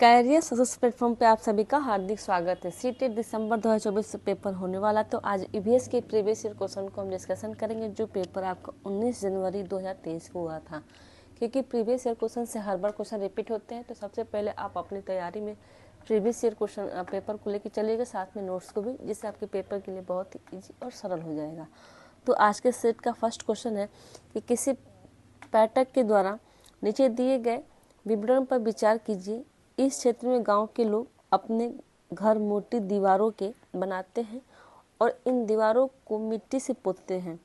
Career success platform पे आप सभी का हार्दिक स्वागत है। सीटेट दिसंबर 2024 पेपर होने वाला, तो आज ईवीएस के प्रीवियस ईयर क्वेश्चन को हम डिस्कशन करेंगे, जो पेपर आपका 19 जनवरी 2023 को हुआ था। क्योंकि प्रीवियस ईयर क्वेश्चन से हर बार क्वेश्चन रिपीट होते हैं, तो सबसे पहले आप अपनी तैयारी में प्रीवियस ईयर क्वेश्चन पेपर को लेकर चलिएगा, साथ में नोट्स को भी, जिससे आपके पेपर के लिए बहुत ही ईजी और सरल हो जाएगा। तो आज के सेट का फर्स्ट क्वेश्चन है कि किसी पाठक के द्वारा नीचे दिए गए विवरण पर विचार कीजिए। इस क्षेत्र में गांव के लोग अपने घर मोटी दीवारों के बनाते हैं और इन दीवारों को मिट्टी से पोतते हैं।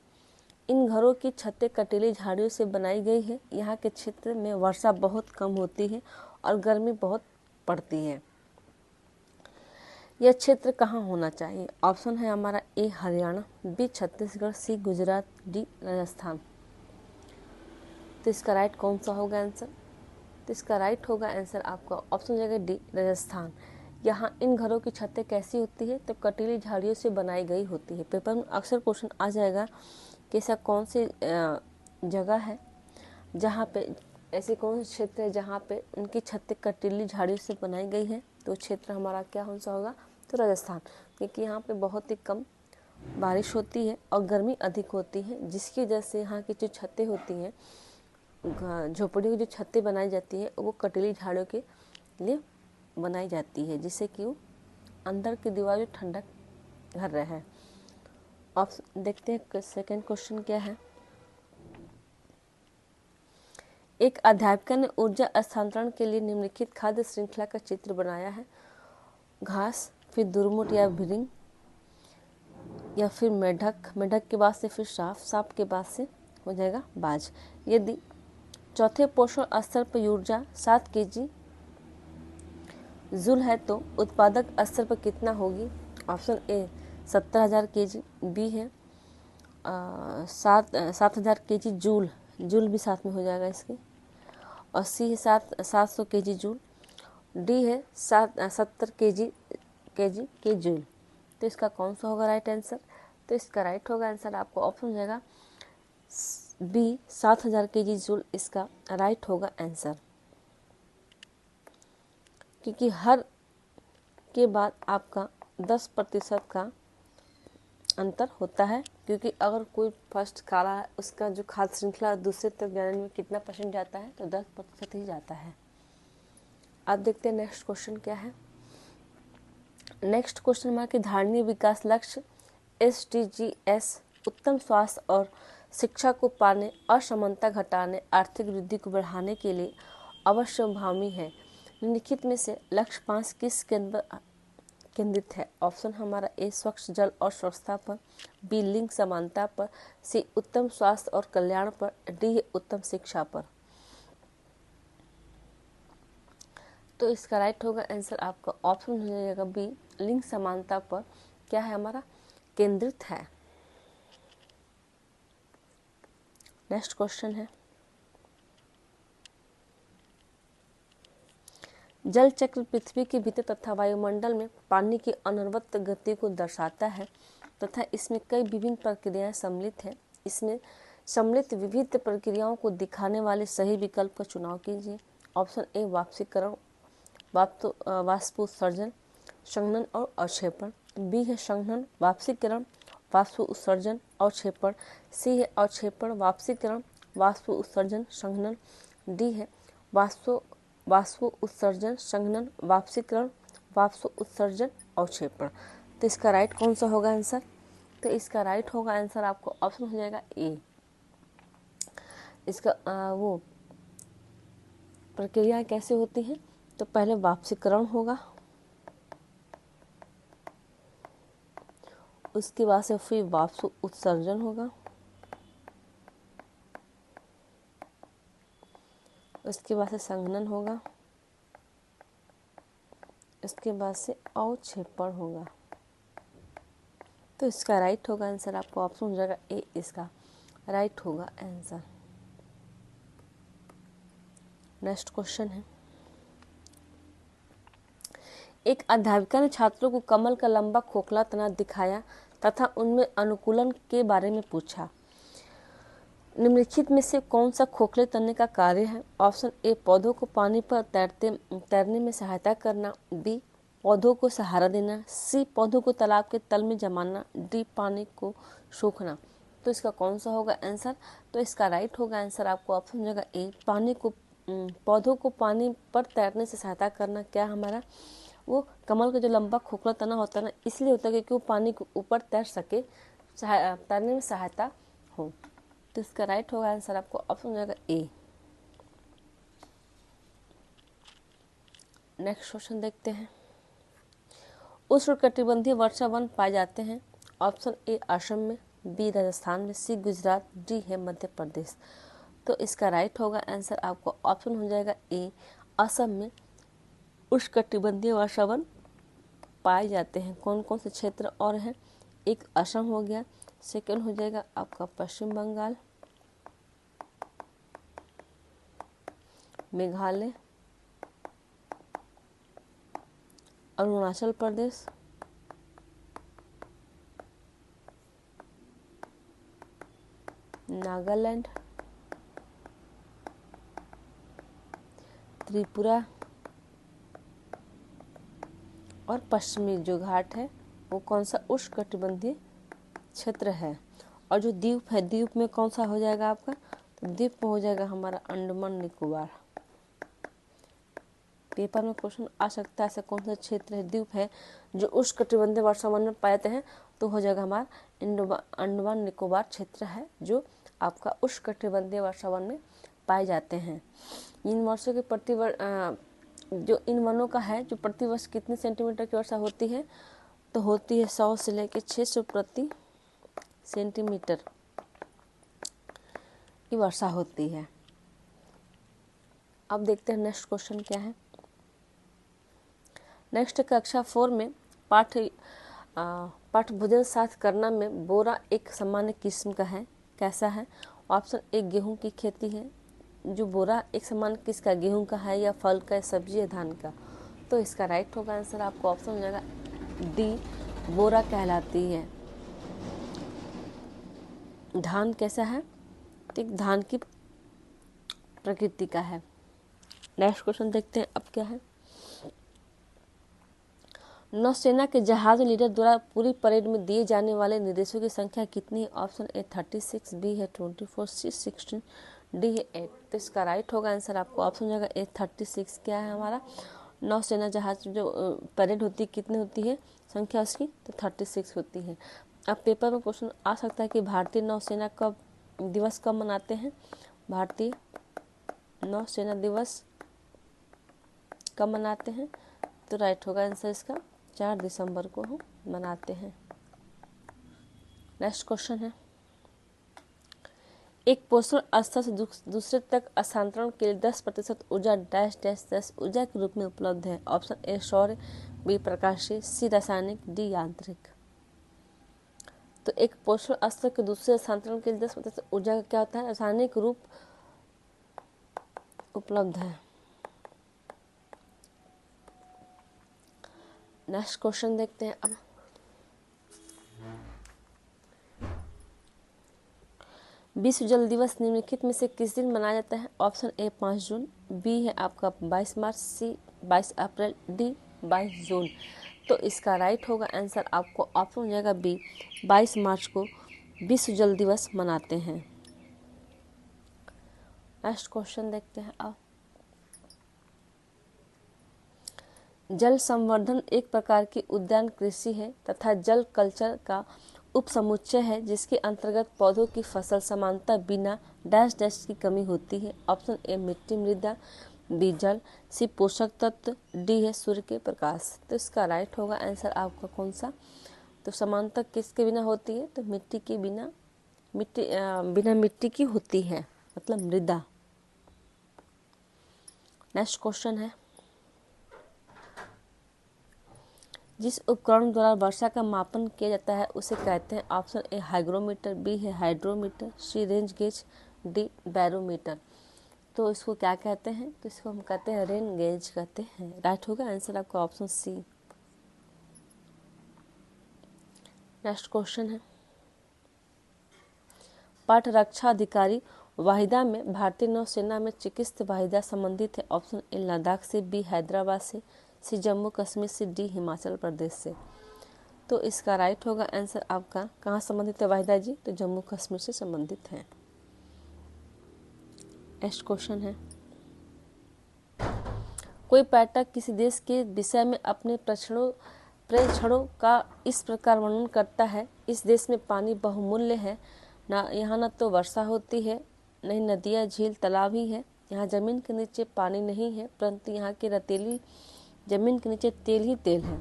इन घरों की छतें कटीली झाड़ियों से बनाई गई है। यहाँ के क्षेत्र में वर्षा बहुत कम होती है और गर्मी बहुत पड़ती है। यह क्षेत्र कहाँ होना चाहिए? ऑप्शन है हमारा ए हरियाणा, बी छत्तीसगढ़, सी गुजरात, डी राजस्थान। तो इसका राइट कौन सा होगा आंसर? तो इसका राइट होगा आंसर आपका ऑप्शन हो जाएगा डी राजस्थान। यहाँ इन घरों की छतें कैसी होती है? तो कटीली झाड़ियों से बनाई गई होती है। पेपर में अक्सर क्वेश्चन आ जाएगा कि ऐसा कौन सी जगह है जहाँ पे, ऐसे कौन से क्षेत्र है जहाँ पे उनकी छतें कटीली झाड़ियों से बनाई गई है? तो क्षेत्र हमारा क्या कौन सा होगा? तो राजस्थान, क्योंकि यहाँ पे बहुत ही कम बारिश होती है और गर्मी अधिक होती है, जिसकी वजह से यहाँ की जो छतें होती हैं, झोपड़ियों की जो छतें बनाई जाती है, वो कटीली झाड़ियों के लिए बनाई जाती है, जिससे कि वो अंदर की दीवार जो ठंडक घर रहे। अब देखते हैं सेकंड क्वेश्चन क्या है। एक अध्यापिका ने ऊर्जा स्थानांतरण के लिए निम्नलिखित खाद्य श्रृंखला का चित्र बनाया है। घास, फिर दुर्मुट या भिरिंग, या फिर मेढक, मेढक के बाद से फिर सांप, सांप के बाद से हो जाएगा बाज। यदि चौथे पोषण स्तर पर ऊर्जा 7 kg जूल है तो उत्पादक स्तर पर कितना होगी? ऑप्शन ए 70,000 kg, बी है 7,000 kg जूल, जूल भी साथ में हो जाएगा इसके, और सी है 700 kg जूल, डी है 70 kg के जूल। तो इसका कौन सा होगा राइट आंसर? तो इसका राइट होगा आंसर आपको ऑप्शन हो जाएगा बी 7,000 kg जूल, इसका राइट होगा आंसर। क्योंकि हर के बाद आपका 10% का अंतर होता है, क्योंकि अगर कोई फर्स्ट खा रहा है, उसका जो खाद्य श्रृंखला दूसरे तक जाने में कितना % जाता है? तो 10% ही जाता है। अब देखते हैं नेक्स्ट क्वेश्चन क्या है। नेक्स्ट क्वेश्चन हमारा कि धारणीय विकास लक्ष्य SDGs उत्तम स्वास्थ्य और शिक्षा को पाने, असमानता घटाने, आर्थिक वृद्धि को बढ़ाने के लिए अवश्यभावी है। निम्नलिखित में से लक्ष्य 5 किस केंद्रित है? ऑप्शन हमारा ए स्वच्छ जल और स्वच्छता पर, बी लिंग समानता पर, सी उत्तम स्वास्थ्य और कल्याण पर, डी है उत्तम शिक्षा पर। तो इसका राइट होगा आंसर आपका ऑप्शन हो जाएगा बी लिंग समानता पर क्या है हमारा? केंद्रित है। नेक्स्ट क्वेश्चन है, जल चक्र पृथ्वी के भीतर तथा वायुमंडल में पानी की अनवरत गति को दर्शाता है तथा इसमें कई विभिन्न प्रक्रियाएं सम्मिलित हैं। इसमें सम्मिलित विविध प्रक्रियाओं को दिखाने वाले सही विकल्प का चुनाव कीजिए। ऑप्शन ए वाष्पीकरण, वाष्पोत्सर्जन, संघनन और अवक्षेपण, बी है संघनन, वाष्पीकरण, वाष्प उत्सर्जन, अवक्षेपण, सी है अवक्षेपण, वाष्पीकरण, वाष्प उत्सर्जन, संघनन, डी है वाष्प उत्सर्जन, संघनन, वाष्पीकरण, वाष्प उत्सर्जन, अवक्षेपण। तो इसका राइट कौन सा होगा आंसर? तो इसका राइट होगा आंसर आपको ऑप्शन हो जाएगा ए। इसका वो प्रक्रिया कैसे होती है? तो पहले वाष्पीकरण होगा, उसके बाद से फिर वाष्प उत्सर्जन होगा, उसके बाद से संघनन होगा, इसके बाद से अवक्षेपण होगा। तो इसका राइट होगा आंसर आपको ऑप्शन हो जाएगा ए, इसका राइट होगा आंसर। नेक्स्ट क्वेश्चन है, एक अध्यापिका ने छात्रों को कमल का लंबा खोखला तना दिखाया तथा उनमें अनुकूलन के बारे में पूछा। निम्नलिखित में से कौन सा खोखले तने का कार्य है? ऑप्शन ए पौधों को पानी पर तैरने में सहायता करना, बी पौधों को सहारा देना, सी पौधों को तालाब के तल में जमाना, डी पानी को सोखना। तो इसका कौन सा होगा आंसर? तो इसका राइट होगा आंसर आपको ऑप्शन जगह ए, पौधों को पानी पर तैरने से सहायता करना। क्या हमारा वो कमल का जो लंबा खोखला तना होता है ना, इसलिए होता है क्योंकि वो पानी के ऊपर तैर सके, तैरने में सहायता हो। तो इसका राइट होगा आंसर आपको ऑप्शन जगह ए। नेक्स्ट क्वेश्चन देखते हैं। उष्णकटिबंधीय वर्षा वन पाए जाते हैं। ऑप्शन ए असम में, बी राजस्थान में, सी गुजरात, डी है मध्य प्रदेश। तो इसका राइट होगा आंसर आपको ऑप्शन हो जाएगा ए, असम में उष्णकटिबंधीय वर्षा वन पाए जाते हैं। कौन कौन से क्षेत्र और हैं? एक असम हो गया, सेकंड हो जाएगा आपका पश्चिम बंगाल, मेघालय, अरुणाचल प्रदेश, नागालैंड, त्रिपुरा और पश्चिमी जो घाट है वो कौन सा उष्णकटिबंधीय क्षेत्र है। और जो द्वीप है, द्वीप में कौन सा हो जाएगा आपका? तो द्वीप में हो जाएगा हमारा अंडमान निकोबार। पेपर में क्वेश्चन आ सकता है ऐसा कौन सा क्षेत्र है, द्वीप है जो उष्णकटिबंधीय वर्षा वन में पाए जाते हैं, तो हो जाएगा हमारा अंडमान निकोबार क्षेत्र है जो आपका उष्णकटिबंधीय वर्षा वन में पाए जाते हैं। इन वर्षों के जो इन वनों का है, जो प्रतिवर्ष कितने सेंटीमीटर की वर्षा होती है? तो होती है 100 से लेकर 600 प्रति सेंटीमीटर की वर्षा होती है। अब देखते हैं नेक्स्ट क्वेश्चन क्या है। नेक्स्ट कक्षा 4 में पाठ भोजन साथ करना में बोरा एक सामान्य किस्म का है। कैसा है? ऑप्शन ए गेहूं की खेती है। जो बोरा एक सामान्य किसका, गेहूं का है या फल का, सब्जी या धान का? तो इसका राइट होगा आंसर आपको ऑप्शन हो जाएगा डी, बोरा कहलाती है। धान कैसा है? ठीक धान की प्रकृति का है। नेक्स्ट क्वेश्चन देखते हैं अब क्या है। नौसेना के जहाज लीडर द्वारा पूरी परेड में दिए जाने वाले निर्देशों की संख्या कितनी है? ऑप्शन ए 36, बी है 24, सी 16, डी है 8। तो इसका राइट होगा आंसर आपको ऑप्शन हो जाएगा ए 36। क्या है हमारा? नौसेना जहाज जो परेड होती है कितनी होती है संख्या उसकी? तो 36 होती है। अब पेपर में क्वेश्चन आ सकता है कि भारतीय नौसेना दिवस कब मनाते हैं? भारतीय नौसेना दिवस कब मनाते हैं? तो राइट होगा आंसर इसका 4 दिसंबर को हम मनाते हैं। नेक्स्ट क्वेश्चन है। एक पोषण स्तर से दूसरे तक स्थानांतरण के लिए 10% ऊर्जा डैश डैश 10 ऊर्जा के रूप में उपलब्ध है। ऑप्शन ए सौर, बी प्रकाशीय, सी रासायनिक, डी यांत्रिक। तो एक पोषण स्तर के दूसरे स्थानांतरण के लिए 10% ऊर्जा का क्या होता है? रासायनिक रूप उपलब्ध है। नेक्स्ट क्वेश्चन देखते हैं अब। विश्व जल दिवस निम्नलिखित में से किस दिन मनाया जाता है? ऑप्शन ए 5 जून, बी है आपका 22 मार्च, सी 22 अप्रैल, डी 22 जून। तो इसका राइट होगा आंसर आपको ऑप्शन हो जाएगा बी, 22 मार्च को विश्व जल दिवस मनाते हैं। नेक्स्ट क्वेश्चन देखते हैं अब। जल संवर्धन एक प्रकार की उद्यान कृषि है तथा जल कल्चर का उपसमुच्चय है जिसके अंतर्गत पौधों की फसल समानता बिना डैश डैश की कमी होती है। ऑप्शन ए मिट्टी मृदा, बी जल, सी पोषक तत्व, डी है सूर्य के प्रकाश। तो इसका राइट होगा आंसर आपका कौन सा? तो समानता किसके बिना होती है? तो मिट्टी के बिना मिट्टी की होती है, मतलब मृदा। नेक्स्ट क्वेश्चन है। जिस उपकरण द्वारा वर्षा का मापन किया जाता है उसे कहते हैं? ऑप्शन ए हाइग्रोमीटर, बी है हाइड्रोमीटर, सी रेंज गेज, डी बैरोमीटर। तो इसको क्या कहते हैं? तो इसको हम कहते हैं रेन गेज कहते हैं। राइट होगा आंसर आपका ऑप्शन सी। नेक्स्ट क्वेश्चन है। पाठ रक्षा अधिकारी वाहिदा में भारतीय नौसेना में चिकित्सा वाहिदा संबंधित है? ऑप्शन ए लद्दाख से, बी हैदराबाद से, सी जम्मू कश्मीर से, डी हिमाचल प्रदेश से। तो इसका राइट होगा आंसर आपका, कहाँ संबंधित है वाहिदा जी? तो जम्मू कश्मीर से संबंधित है। नेक्स्ट क्वेश्चन है, कोई पर्यटक किसी देश के विषय में अपने प्रेक्षणों का इस प्रकार वर्णन करता है, इस देश में पानी बहुमूल्य है, यहाँ न तो वर्षा होती है, नहीं नदियाँ झील तालाब ही है, यहाँ जमीन के नीचे पानी नहीं है, परंतु यहाँ की रेतीली जमीन के नीचे तेल ही तेल है,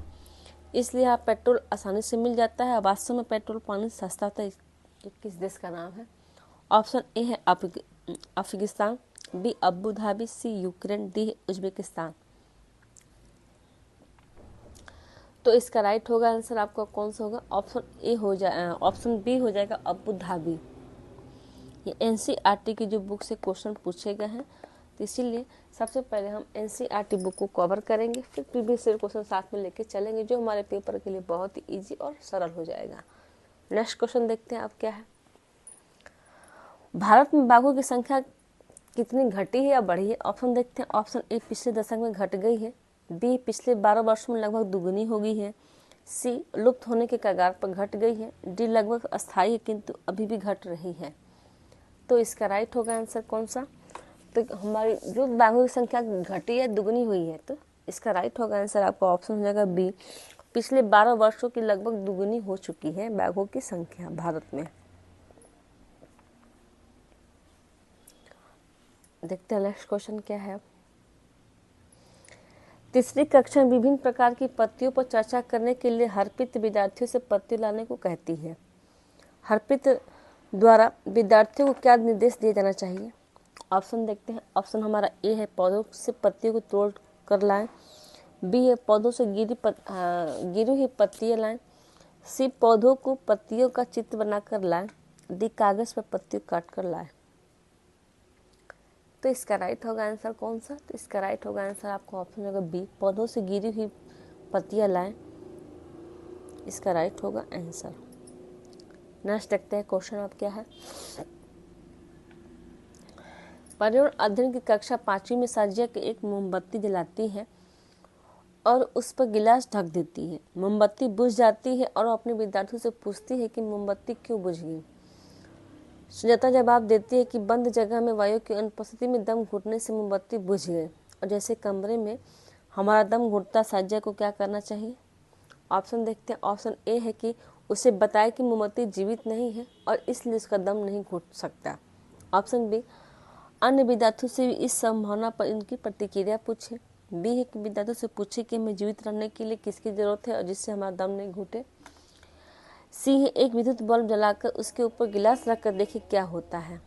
इसलिए यहाँ पेट्रोल आसानी से मिल जाता है। वास्तव में पेट्रोल पानी सस्ता होता है। किस देश का नाम है? ऑप्शन ए है अफगानिस्तान, बी अबू धाबी, सी यूक्रेन, डी उज्बेकिस्तान। तो इसका राइट होगा आंसर आपका कौन सा होगा? ऑप्शन बी हो जाएगा अबू धाबी। ये एनसीईआरटी की जो बुक से क्वेश्चन पूछे गए हैं, तो इसीलिए सबसे पहले हम एनसीईआरटी बुक को कवर करेंगे, फिर प्रीवियस ईयर क्वेश्चन साथ में लेके चलेंगे, जो हमारे पेपर के लिए बहुत ही इजी और सरल हो जाएगा। नेक्स्ट क्वेश्चन देखते हैं आप क्या है। भारत में बाघों की संख्या कितनी घटी है या बढ़ी है? ऑप्शन देखते हैं। ऑप्शन ए पिछले दशक में घट गई है, बी पिछले 12 वर्षों में लगभग दुगनी हो गई है, सी लुप्त होने के कगार पर घट गई है, डी लगभग अस्थायी है किंतु अभी भी घट रही है। तो इसका राइट होगा आंसर कौन सा? तो हमारी जो बाघों की संख्या घटी है, दुगनी हुई है, तो इसका राइट होगा आंसर आपका ऑप्शन हो जाएगा बी, पिछले 12 वर्षों की लगभग दुगनी हो चुकी है बाघों की संख्या भारत में। देखते हैं नेक्स्ट क्वेश्चन क्या है। तीसरी कक्षा में विभिन्न प्रकार की पत्तियों पर चर्चा करने के लिए हरप्रीत विद्यार्थियों से पत्ती लाने को कहती है। हरप्रीत द्वारा विद्यार्थियों को क्या निर्देश दिया जाना चाहिए? ऑप्शन देखते हैं। ऑप्शन हमारा ए है पौधों से पत्तियों को तोड़ कर लाएं, बी है पौधों से गिरी हुई पत्तियां लाएं, सी पौधों को पत्तियों का चित्र बनाकर लाएं, डी कागज पर पत्तियों काट कर लाएं। तो इसका राइट होगा आंसर कौन सा? तो इसका राइट होगा आंसर आपको ऑप्शन होगा बी, पौधों से गिरी हुई पत्तियां लाएं, इसका राइट होगा आंसर। नेक्स्ट देखते हैं क्वेश्चन आप क्या है। पर्यावरण अध्ययन की कक्षा 5वीं में साजिया के एक मोमबत्ती जलाती है और उस पर गिलास ढक देती है। मोमबत्ती बुझ जाती है और अपने विद्यार्थियों से पूछती है कि मोमबत्ती क्यों बुझ गई। सुजाता जवाब देती है कि बंद जगह में वायु की अनुपस्थिति में दम घुटने से मोमबत्ती बुझ गई, और जैसे कमरे में हमारा दम घुटता, साजिया को क्या करना चाहिए? ऑप्शन देखते हैं। ऑप्शन ए है कि उसे बताए कि मोमबत्ती जीवित नहीं है और इसलिए उसका दम नहीं घुट सकता। ऑप्शन बी, अन्य विद्यार्थियों से भी इस संभावना पर इनकी प्रतिक्रिया पूछे। बी है कि विद्यार्थियों से पूछे कि हमें जीवित रहने के लिए किसकी जरूरत है और जिससे हमारा दम नहीं घुटे। सी है एक विद्युत बल्ब जलाकर उसके ऊपर गिलास रखकर देखें क्या होता है।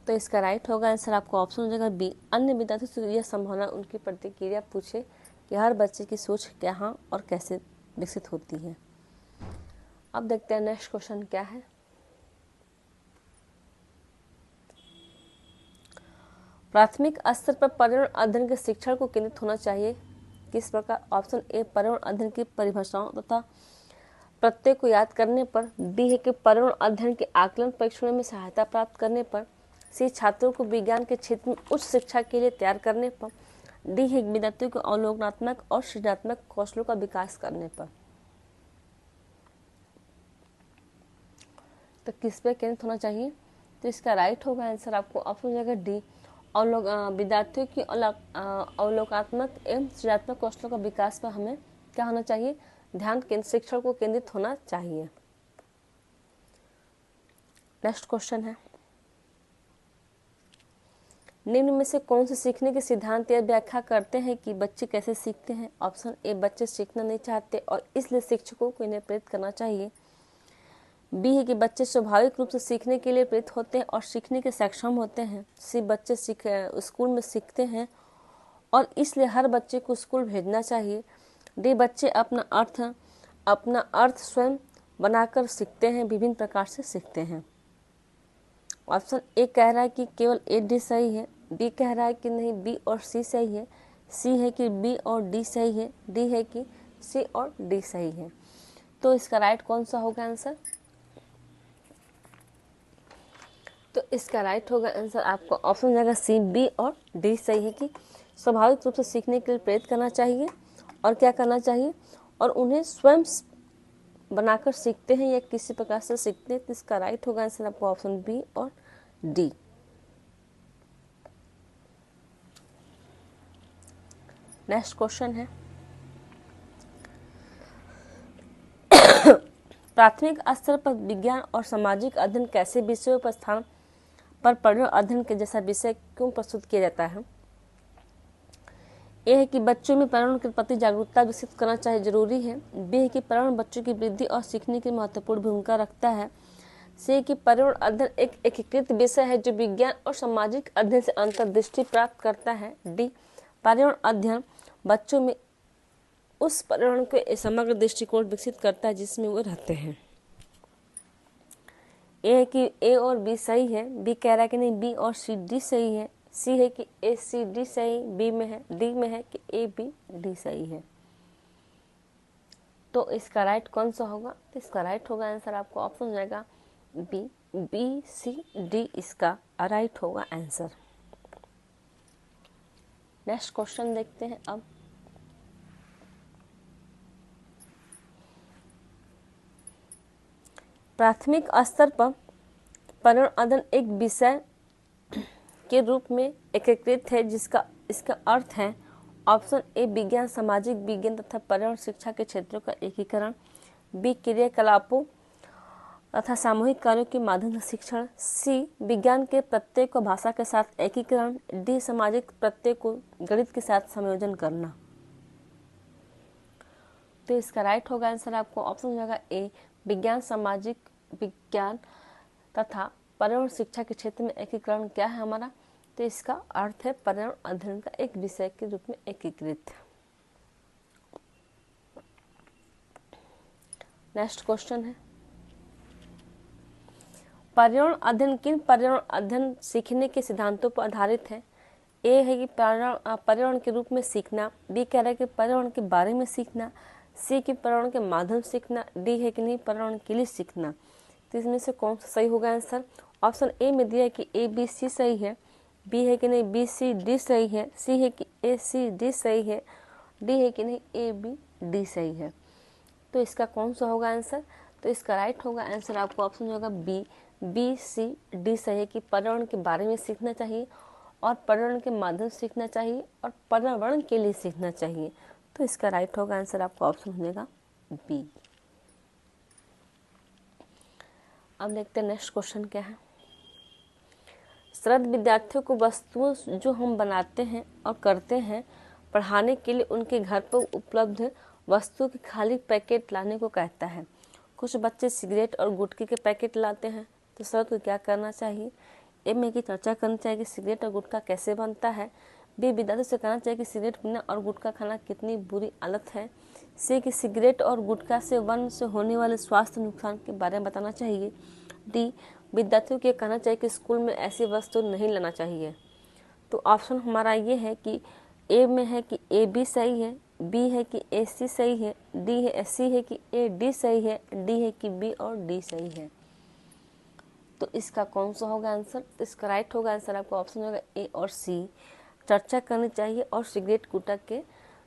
तो इसका राइट होगा आंसर आपको ऑप्शन हो जाएगा बी, अन्य विद्यार्थियों से यह संभावना उनकी प्रतिक्रिया पूछे कि हर बच्चे की सोच कहाँ और कैसे विकसित होती है। अब देखते हैं नेक्स्ट क्वेश्चन क्या है। प्राथमिक स्तर पर पर्यावरण अध्ययन के शिक्षण को केंद्रित होना चाहिए किस प्रकार? ऑप्शन ए, पर्यावरण अध्ययन की परिभाषाओं तथा प्रत्यय को याद करने पर, बी है कि पर्यावरण अध्ययन के आकलन परीक्षणों में सहायता प्राप्त करने पर, सी छात्रों को विज्ञान के क्षेत्र में उच्च शिक्षा के लिए तैयार करने पर, डी है विद्यार्थियों को अवलोकनात्मक और सृजनात्मक कौशलों का विकास करने पर। तो किस पे केंद्रित होना चाहिए? तो इसका राइट होगा आंसर आपको ऑप्शन हो जाएगा डी, विद्यार्थियों की अवलोकनात्मक एवं सृजनात्मक कौशलों का विकास पर हमें क्या होना चाहिए? ध्यान शिक्षण को केंद्रित होना चाहिए। नेक्स्ट क्वेश्चन है, निम्न में से कौन से सीखने के सिद्धांत या व्याख्या करते हैं कि बच्चे कैसे सीखते हैं? ऑप्शन ए, बच्चे सीखना नहीं चाहते और इसलिए शिक्षकों को इन्हें प्रेरित करना चाहिए। बी है कि बच्चे स्वाभाविक रूप से सीखने के लिए प्रेरित होते हैं और सीखने के सक्षम होते हैं। सी, बच्चे स्कूल में सीखते हैं और इसलिए हर बच्चे को स्कूल भेजना चाहिए। डी, बच्चे अपना अर्थ स्वयं बनाकर सीखते हैं, विभिन्न प्रकार से सीखते हैं। ऑप्शन ए कह रहा है कि केवल ए डी सही है, बी कह रहा है कि नहीं बी और सी सही है, सी है कि बी और डी सही है, डी है कि सी और डी सही है। तो इसका राइट कौन सा होगा आंसर? तो इसका राइट होगा आंसर आपको ऑप्शन जाएगा सी, बी और डी सही है कि स्वाभाविक रूप से सीखने के लिए प्रेरित करना चाहिए और क्या करना चाहिए, और उन्हें स्वयं बनाकर सीखते हैं या किसी प्रकार से सीखते हैं। तो इसका राइट होगा आंसर आपको ऑप्शन बी और डी। नेक्स्ट क्वेश्चन है, प्राथमिक स्तर पर विज्ञान और सामाजिक अध्ययन कैसे विषयों पर स्थान पर पर्यावरण अध्ययन के जैसा विषय क्यों प्रस्तुत किया जाता है? ए है कि बच्चों में पर्यावरण के प्रति जागरूकता विकसित करना चाहिए, जरूरी है। बी है कि पर्यावरण बच्चों की वृद्धि और सीखने की महत्वपूर्ण भूमिका रखता है। सी है कि पर्यावरण अध्ययन एक एकीकृत विषय है जो विज्ञान और सामाजिक अध्ययन से अंतर्दृष्टि प्राप्त करता है। डी, पर्यावरण अध्ययन बच्चों में उस पर्यावरण के समग्र दृष्टिकोण विकसित करता है जिसमें वो रहते हैं। ए है कि ए और बी सही है, बी कह रहा है कि नहीं बी और सी डी सही है। सी है कि ए सी डी सही बी में है, डी में है कि ए बी डी सही है। तो इसका राइट कौन सा होगा? तो इसका राइट होगा आंसर आपको ऑप्शन जाएगा बी, बी सी डी इसका राइट होगा आंसर। नेक्स्ट क्वेश्चन देखते हैं अब, प्राथमिक स्तर पर पर्यावरण अध्ययन एक विषय के रूप में एकीकृत है जिसका इसका अर्थ है ऑप्शन ए विज्ञान, सामाजिक विज्ञान तथा पर्यावरण शिक्षा के क्षेत्रों का एकीकरण। बी, क्रियाकलापों तथा सामूहिक कार्यों के माध्यम से शिक्षण। सी, विज्ञान के प्रत्यय को भाषा के साथ एकीकरण। डी, सामाजिक प्रत्यय को गणित के साथ संयोजन करना। तो इसका राइट होगा आंसर आपको ऑप्शन जाएगा ए, विज्ञान, सामाजिक विज्ञान तथा पर्यावरण शिक्षा के क्षेत्र में एकीकरण क्या है हमारा? तो इसका अर्थ है पर्यावरण अध्ययन का एक विषय के रूप में एकीकृत। नेक्स्ट क्वेश्चन है, पर्यावरण अध्ययन किन पर्यावरण अध्ययन सीखने के सिद्धांतों पर आधारित है? ए है कि पर्यावरण के रूप में सीखना। बी कह रहा है कि पर्यावरण के बारे में सीखना। सी कि पर्यावरण के माध्यम सीखना। डी है कि नहीं पर्यावरण के लिए सीखना। तो इसमें से कौन सा सही होगा आंसर? ऑप्शन ए में दिया है कि ए बी सी सही है। बी है कि नहीं बी सी डी सही है। सी है कि ए सी डी सही है। डी है कि नहीं ए बी डी सही है। तो इसका कौन सा होगा आंसर? तो इसका राइट होगा आंसर आपको ऑप्शन होगा बी, बी सी डी सही है कि पर्यावरण के बारे में सीखना चाहिए और पर्यावरण के माध्यम से सीखना चाहिए और पर्यावरण के लिए सीखना चाहिए। तो इसका राइट होगा आंसर आपको ऑप्शन हो जाएगा बी। अब देखते हैं नेक्स्ट क्वेश्चन क्या है। शरद विद्यार्थियों को वस्तुओं जो हम बनाते हैं और करते हैं पढ़ाने के लिए उनके घर पर उपलब्ध वस्तुओं के खाली पैकेट लाने को कहता है। कुछ बच्चे सिगरेट और गुटखे के पैकेट लाते हैं, तो शरद को क्या करना चाहिए? ए में की चर्चा करनी चाहिए कि सिगरेट और गुटखा कैसे बनता है। बी, विद्यार्थियों से कहना चाहिए कि सिगरेट पीना और गुटखा खाना कितनी बुरी आदत है। सी, कि सिगरेट और गुटखा से वन से होने वाले स्वास्थ्य नुकसान के बारे में बताना चाहिए। डी, विद्यार्थियों को कहना चाहिए कि स्कूल में ऐसी वस्तु नहीं लाना चाहिए। तो ऑप्शन हमारा ये है कि ए में है कि ए बी सही है, बी है कि ए सी सही है, डी है सी है कि ए डी सही है, डी है कि बी और डी सही है। तो इसका कौन सा होगा आंसर? तो इसका राइट होगा आंसर आपको ऑप्शन होगा ए और सी, चर्चा करनी चाहिए और सिगरेट गुटखा के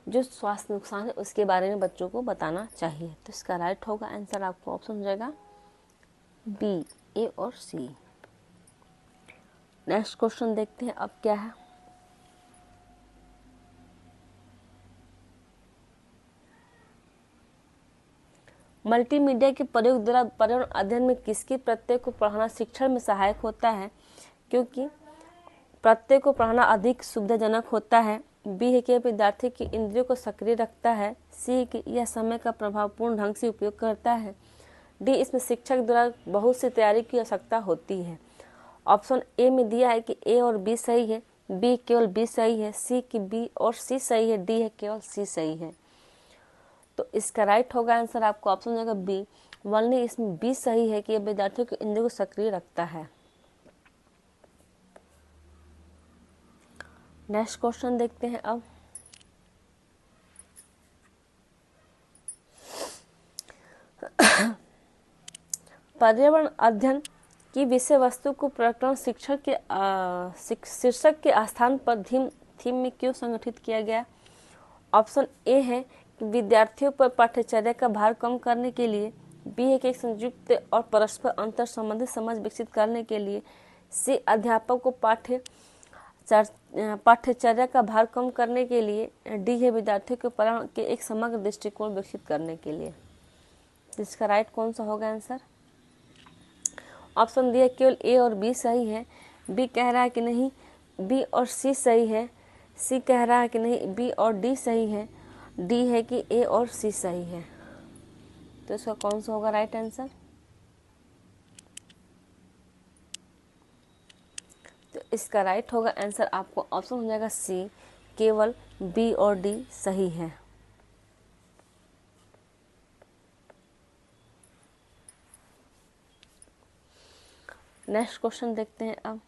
जो स्वास्थ्य नुकसान है उसके बारे में बच्चों को बताना चाहिए। तो इसका राइट होगा आंसर आपको ऑप्शन हो जाएगा बी, ए और सी। नेक्स्ट क्वेश्चन देखते हैं अब क्या है। मल्टीमीडिया के प्रयोग द्वारा पर्यावरण अध्ययन में किसके प्रत्यय को पढ़ाना शिक्षण में सहायक होता है? क्योंकि प्रत्यय को पढ़ाना अधिक सुविधाजनक होता है। बी है कि विद्यार्थी की इंद्रियों को सक्रिय रखता है। सी है कि यह समय का प्रभावपूर्ण ढंग से उपयोग करता है। डी, इसमें शिक्षक द्वारा बहुत सी तैयारी की आवश्यकता होती है। ऑप्शन ए में दिया है कि ए और बी सही है, बी केवल बी सही है, सी की बी और सी सही है, डी है केवल सी सही है। तो इसका राइट होगा आंसर आपको ऑप्शन जाएगा बी, वनली इसमें बी सही है कि यह विद्यार्थियों के इंद्रियों को सक्रिय रखता है। नेक्स्ट क्वेश्चन देखते हैं अब। पर्यावरण अध्ययन की विषय वस्तु को प्रकरण शीर्षक के स्थान पर थीम में क्यों संगठित किया गया? ऑप्शन ए है कि विद्यार्थियों पर पाठ्यचर्या का भार कम करने के लिए, बी है कि एक संयुक्त और परस्पर अंतर संबंधित समझ विकसित करने के लिए, सी अध्यापक को पाठ्यचर्या का भार कम करने के लिए, डी है विद्यार्थियों के पर्यावरण के एक समग्र दृष्टिकोण विकसित करने के लिए। इसका राइट कौन सा होगा आंसर? ऑप्शन दिया केवल ए और बी सही है, बी कह रहा है कि नहीं बी और सी सही है, सी कह रहा है कि नहीं बी और डी सही है, डी है कि ए और सी सही है। तो इसका कौन सा होगा राइट आंसर? तो इसका राइट होगा आंसर आपको ऑप्शन हो जाएगा सी, केवल बी और डी सही है। नेक्स्ट क्वेश्चन देखते हैं अब।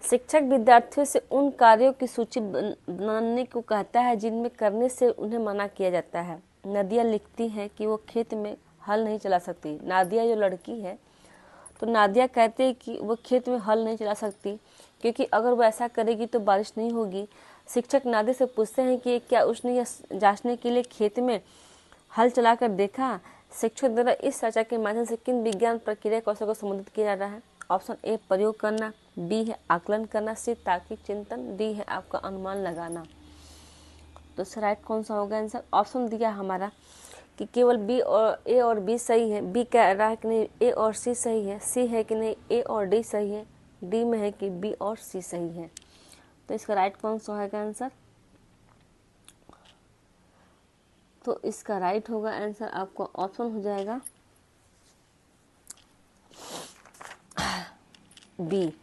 शिक्षक विद्यार्थियों से उन कार्यों की सूची बनाने को कहता है जिनमें करने से उन्हें मना किया जाता है। नादिया लिखती है कि वो खेत में हल नहीं चला सकती। नादिया जो लड़की है, तो नादिया कहते हैं कि वो खेत में हल नहीं चला सकती क्योंकि अगर वो ऐसा करेगी तो बारिश नहीं होगी। शिक्षक नादिया से पूछते हैं कि क्या उसने यह जांचने के लिए खेत में हल चलाकर देखा? शिक्षक द्वारा इस चर्चा के माध्यम से किन विज्ञान प्रक्रिया कौशल को संबोधित किया जा रहा है? ऑप्शन ए प्रयोग करना, बी है आकलन करना, सी तार्किक चिंतन, डी है आपका अनुमान लगाना। तो राइट कौन सा होगा आंसर? ऑप्शन दिया हमारा कि केवल बी और ए और बी सही है, बी कह रहा है कि नहीं ए और सी सही है, सी है कि नहीं ए और डी सही है, डी में है कि बी और सी सही है। तो इसका राइट कौन सा होगा आंसर? तो इसका राइट होगा आंसर आपको ऑप्शन हो जाएगा बी,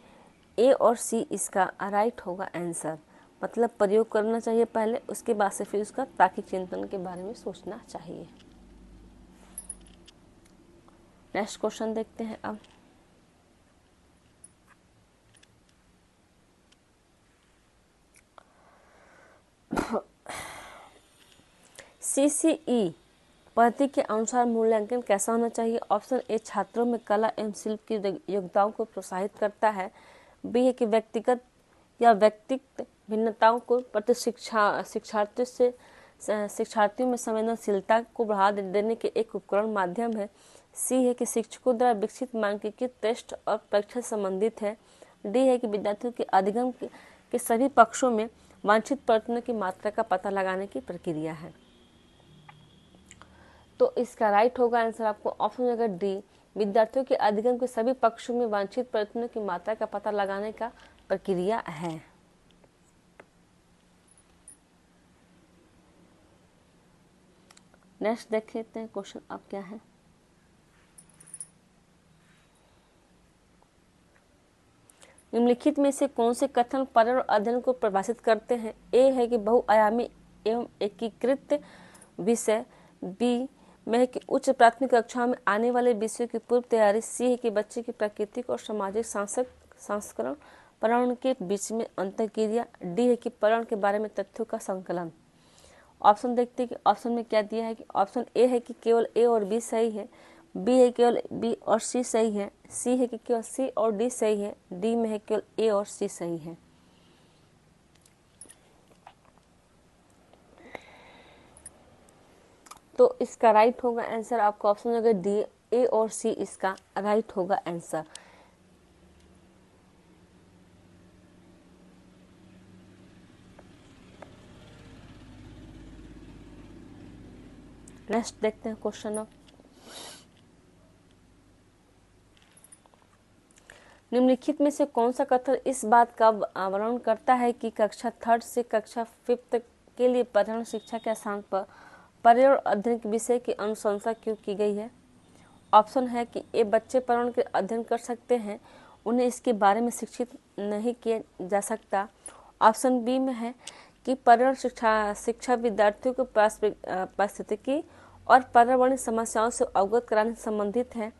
ए और सी इसका राइट होगा आंसर। मतलब प्रयोग करना चाहिए पहले, उसके बाद से फिर उसका तार्किक चिंतन के बारे में सोचना चाहिए। नेक्स्ट क्वेश्चन देखते हैं अब। CCE पद्धति के अनुसार मूल्यांकन कैसा होना चाहिए? ऑप्शन ए छात्रों में कला एवं शिल्प की योग्यताओं को प्रोत्साहित करता है, बी है कि व्यक्तिगत या व्यक्तिगत भिन्नताओं को प्रति शिक्षार्थियों में संवेदनशीलता को बढ़ावा देने के एक उपकरण माध्यम है, सी है कि शिक्षकों द्वारा विकसित मानकीकृत टेस्ट और परीक्षा संबंधित है, डी है कि विद्यार्थियों के अधिगम के सभी पक्षों में वांछित प्रयत्नों की मात्रा का पता लगाने की प्रक्रिया है। तो इसका राइट होगा आंसर आपको ऑप्शन होगा डी, विद्यार्थियों के अधिगम के सभी पक्षों में वांछित प्रयत्नों की मात्रा का पता लगाने का प्रक्रिया है। नेक्स्ट देख लेते हैं क्वेश्चन अब क्या है। निम्नलिखित में से कौन से कथन पर्यावरण अध्ययन को परिभाषित करते हैं? ए है कि बहुआयामी एवं एकीकृत विषय, बी में है कि उच्च प्राथमिक कक्षाओं में आने वाले विषयों की पूर्व तैयारी, सी है कि बच्चे की प्राकृतिक और सामाजिक संस्करण पर्यावरण के बीच में अंतरक्रिया, डी है कि पर्यावरण के बारे में तथ्यों का संकलन। ऑप्शन देखते हैं कि ऑप्शन में क्या दिया है कि ऑप्शन ए है कि केवल ए और बी सही है, बी है केवल बी और सी सही है, सी है कि केवल सी और डी सही है, डी में है केवल ए और सी सही है। तो इसका राइट होगा आंसर आपको ऑप्शन होगा डी, ए और सी इसका राइट होगा आंसर। नेक्स्ट देखते हैं क्वेश्चन अब। निम्नलिखित में से कौन सा कथन इस बात का वर्णन करता है कि कक्षा 3 से कक्षा 5 के लिए पर्यावरण शिक्षा के स्थान पर पर्यावरण अध्ययन के विषय की अनुशंसा क्यों की गई है? ऑप्शन है कि ये बच्चे पर्यावरण के अध्ययन कर सकते हैं, उन्हें इसके बारे में शिक्षित नहीं किया जा सकता। ऑप्शन बी में है कि पर्यावरण शिक्षा विद्यार्थियों को पारिस्थितिकी और पर्यावरणीय समस्याओं से अवगत कराने से संबंधित है।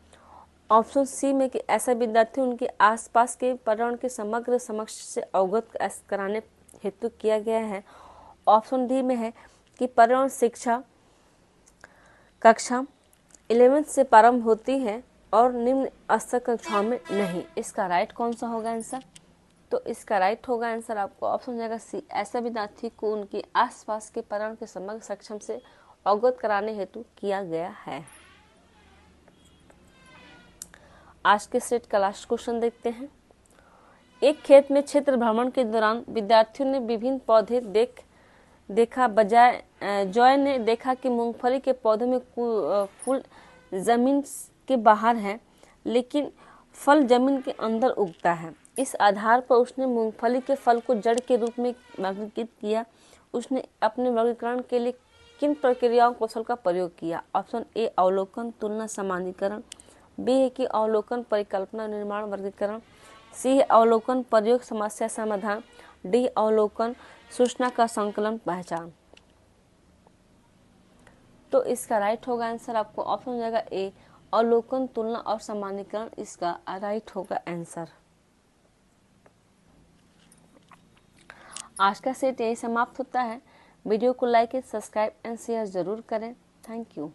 ऑप्शन सी में कि ऐसा विद्यार्थी उनके आसपास के पर्यावरण के समग्र समक्ष से अवगत कराने हेतु किया गया है। ऑप्शन डी में है कि पर्यावरण शिक्षा कक्षा 11th से प्रारंभ होती है और निम्न स्तर कक्षाओं में नहीं। इसका राइट कौन सा होगा आंसर? तो इसका राइट होगा आंसर आपको ऑप्शन जाएगा सी। ऐसा विद्यार्थी को उनके आसपास के पर्यावरण के समग्र सक्षम से अवगत कराने हेतु किया गया है। आज के सेट का लास्ट क्वेश्चन देखते हैं। एक खेत में क्षेत्र भ्रमण के दौरान विद्यार्थियों ने विभिन्न पौधे देखा। बजाय जॉय ने देखा कि मूंगफली के पौधों में फूल जमीन के बाहर है, लेकिन फल जमीन के अंदर उगता है। इस आधार पर उसने मूंगफली के फल को जड़ के रूप में वर्गीकृत किया। उसने अपने वर्गीकरण के लिए किन प्रक्रियाओं कौशल का प्रयोग किया? ऑप्शन ए अवलोकन, तुलना, सामान्यीकरण। बी है कि अवलोकन, परिकल्पना, निर्माण, वर्गीकरण। सी है अवलोकन, प्रयोग, समस्या समाधान। डी अवलोकन, सूचना का संकलन, पहचान। तो इसका राइट होगा आंसर आपको ऑप्शन हो जाएगा ए अवलोकन, तुलना और सामान्यीकरण। इसका राइट होगा आंसर। आज का सेट यही समाप्त होता है। वीडियो को लाइक, सब्सक्राइब एंड शेयर जरूर करें। Thank you.